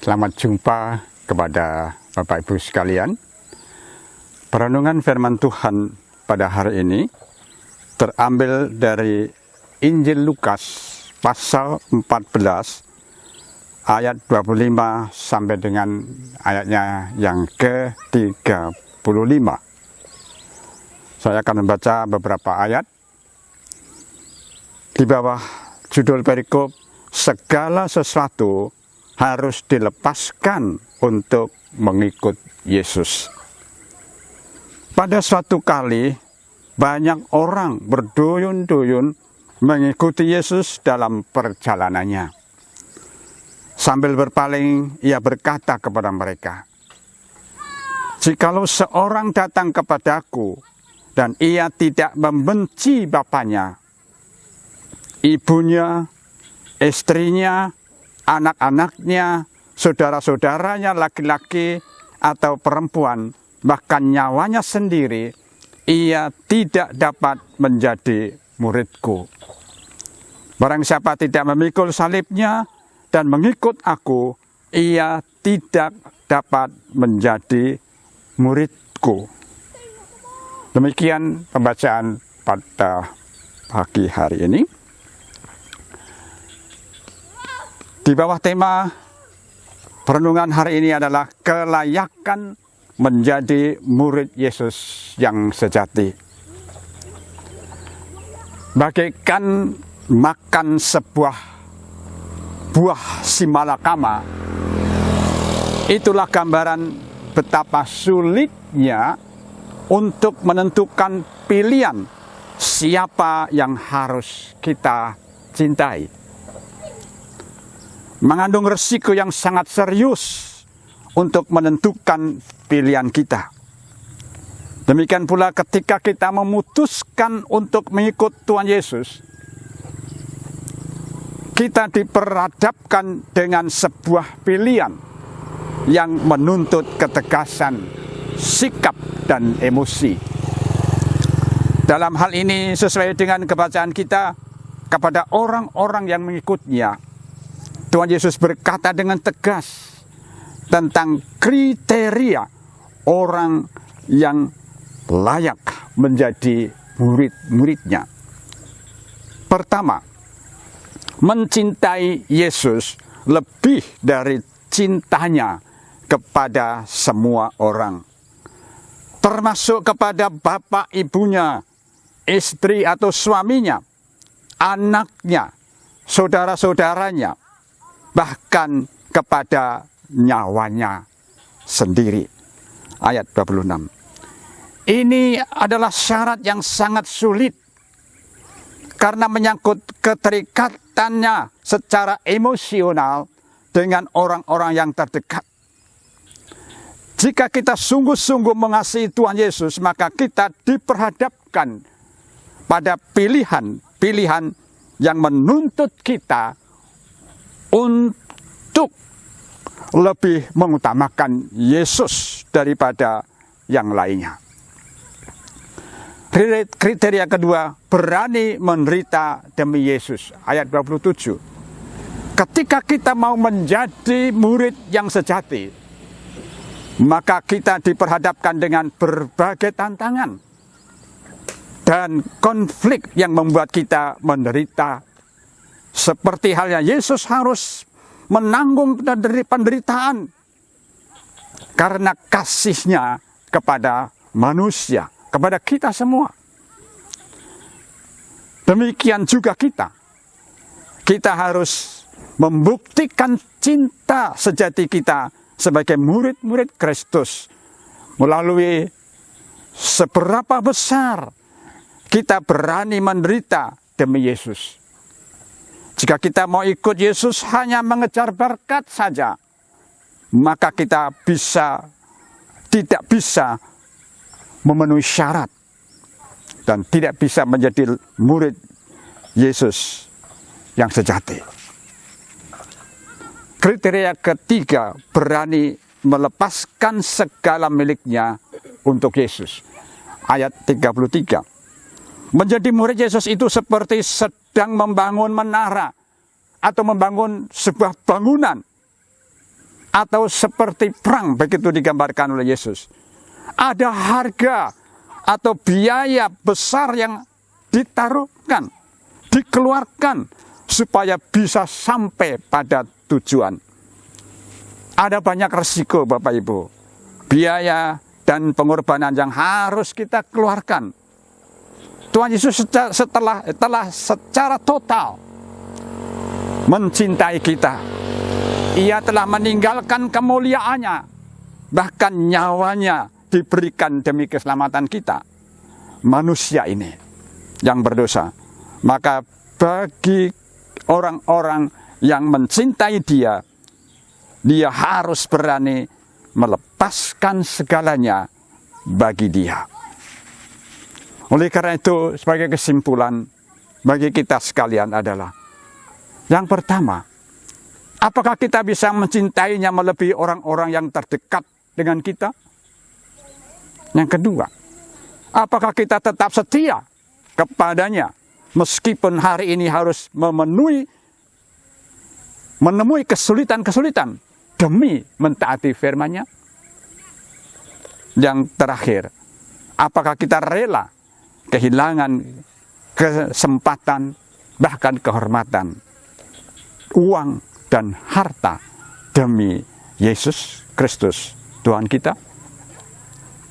Selamat jumpa kepada Bapak Ibu sekalian. Perenungan firman Tuhan pada hari ini terambil dari Injil Lukas pasal 14 ayat 25 sampai dengan ayatnya yang ke-35. Saya akan membaca beberapa ayat di bawah judul perikop segala sesuatu harus dilepaskan untuk mengikut Yesus. Pada suatu kali, banyak orang berduyun-duyun mengikuti Yesus dalam perjalanannya. Sambil berpaling, ia berkata kepada mereka, "Jikalau seorang datang kepadaku dan ia tidak membenci bapaknya, ibunya, istrinya, anak-anaknya, saudara-saudaranya laki-laki atau perempuan, bahkan nyawanya sendiri, ia tidak dapat menjadi muridku. Barang siapa tidak memikul salibnya dan mengikut aku, ia tidak dapat menjadi muridku." Demikian pembacaan pada pagi hari ini. Di bawah tema perenungan hari ini adalah kelayakan menjadi murid Yesus yang sejati. Bagaikan makan sebuah buah simalakama, itulah gambaran betapa sulitnya untuk menentukan pilihan siapa yang harus kita cintai. Mengandung resiko yang sangat serius untuk menentukan pilihan kita. Demikian pula ketika kita memutuskan untuk mengikut Tuhan Yesus, kita diperhadapkan dengan sebuah pilihan yang menuntut ketegasan sikap dan emosi. Dalam hal ini sesuai dengan kebacaan kita kepada orang-orang yang mengikutnya, Tuhan Yesus berkata dengan tegas tentang kriteria orang yang layak menjadi murid-muridnya. Pertama, mencintai Yesus lebih dari cintanya kepada semua orang, termasuk kepada bapak ibunya, istri atau suaminya, anaknya, saudara-saudaranya, bahkan kepada nyawanya sendiri. Ayat 26. Ini adalah syarat yang sangat sulit karena menyangkut keterikatannya secara emosional dengan orang-orang yang terdekat. Jika kita sungguh-sungguh mengasihi Tuhan Yesus, maka kita diperhadapkan pada pilihan-pilihan yang menuntut kita untuk lebih mengutamakan Yesus daripada yang lainnya. Kriteria kedua, berani menderita demi Yesus. Ayat 27. Ketika kita mau menjadi murid yang sejati, maka kita diperhadapkan dengan berbagai tantangan dan konflik yang membuat kita menderita. Seperti halnya Yesus harus menanggung penderitaan karena kasihnya kepada manusia, kepada kita semua. Demikian juga kita harus membuktikan cinta sejati kita sebagai murid-murid Kristus melalui seberapa besar kita berani menderita demi Yesus. Jika kita mau ikut Yesus hanya mengejar berkat saja, maka kita tidak bisa memenuhi syarat dan tidak bisa menjadi murid Yesus yang sejati. Kriteria ketiga, berani melepaskan segala miliknya untuk Yesus. Ayat 33. Menjadi murid Yesus itu seperti sedang membangun menara atau membangun sebuah bangunan atau seperti perang, begitu digambarkan oleh Yesus. Ada harga atau biaya besar yang ditaruhkan, dikeluarkan supaya bisa sampai pada tujuan. Ada banyak resiko Bapak Ibu, biaya dan pengorbanan yang harus kita keluarkan. Tuhan Yesus telah secara total mencintai kita. Ia telah meninggalkan kemuliaannya, bahkan nyawanya diberikan demi keselamatan kita, manusia ini yang berdosa. Maka bagi orang-orang yang mencintai dia, dia harus berani melepaskan segalanya bagi dia. Oleh karena itu, sebagai kesimpulan bagi kita sekalian adalah, yang pertama, apakah kita bisa mencintainya melebihi orang-orang yang terdekat dengan kita? Yang kedua, apakah kita tetap setia kepadanya meskipun hari ini harus menemui kesulitan-kesulitan demi mentaati firman-Nya? Yang terakhir, apakah kita rela kehilangan kesempatan, bahkan kehormatan, uang dan harta demi Yesus Kristus Tuhan kita?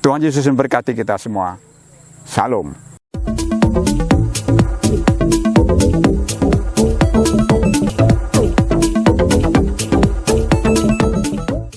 Tuhan Yesus memberkati kita semua. Salam.